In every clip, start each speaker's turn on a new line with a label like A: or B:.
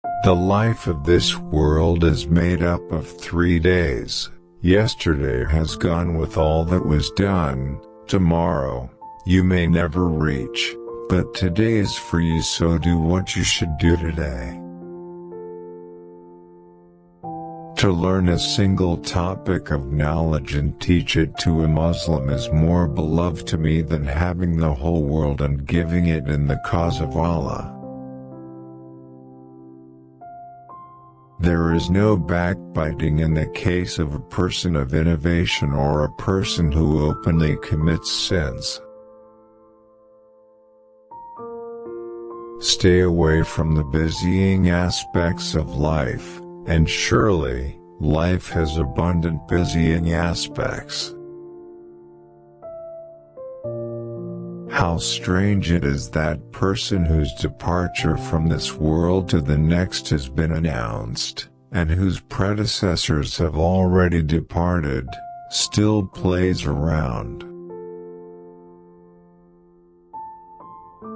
A: The life of this world is made up of 3 days. Yesterday has gone with all that was done. Tomorrow, you may never reach, but today is for you, so do what you should do today. To learn a single topic of knowledge and teach it to a Muslim is more beloved to me than having the whole world and giving it in the cause of Allah. There is no backbiting in the case of a person of innovation or a person who openly commits sins. Stay away from the busying aspects of life, and surely, life has abundant busying aspects. How strange it is that person whose departure from this world to the next has been announced, and whose predecessors have already departed, still plays around.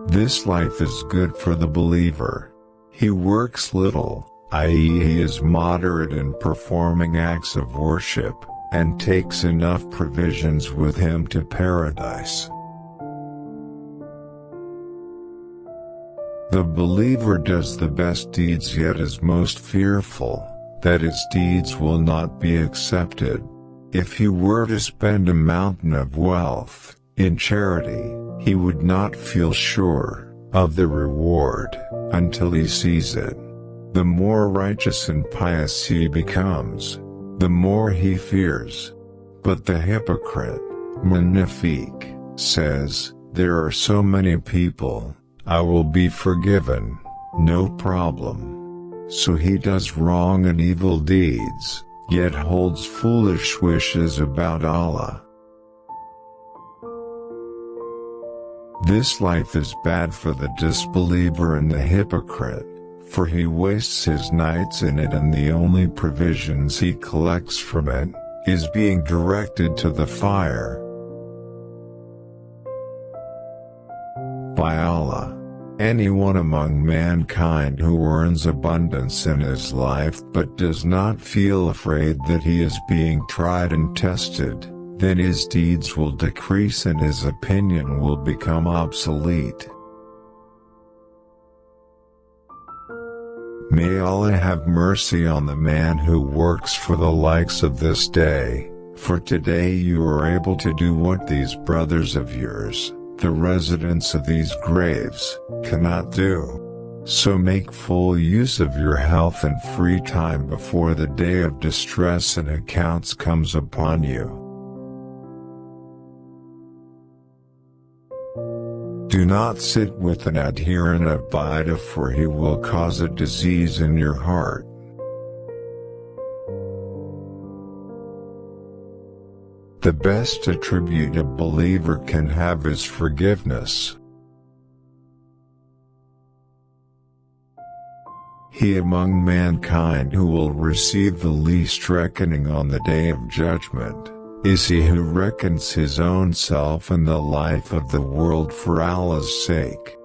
A: This life is good for the believer. He works little, i.e., he is moderate in performing acts of worship, and takes enough provisions with him to paradise. The believer does the best deeds, yet is most fearful that his deeds will not be accepted. If he were to spend a mountain of wealth in charity, he would not feel sure of the reward until he sees it. The more righteous and pious he becomes, the more he fears. But the hypocrite, munafiq, says, "There are so many people, I will be forgiven, no problem." So he does wrong and evil deeds, yet holds foolish wishes about Allah. This life is bad for the disbeliever and the hypocrite, for he wastes his nights in it, and the only provisions he collects from it is being directed to the fire. By Allah, anyone among mankind who earns abundance in his life but does not feel afraid that he is being tried and tested, then his deeds will decrease and his opinion will become obsolete. May Allah have mercy on the man who works for the likes of this day, for today you are able to do what these brothers of yours, the residents of these graves, cannot do. So make full use of your health and free time before the day of distress and accounts comes upon you. Do not sit with an adherent of bid'ah, for he will cause a disease in your heart. The best attribute a believer can have is forgiveness. He among mankind who will receive the least reckoning on the day of judgment is he who reckons his own self and the life of the world for Allah's sake.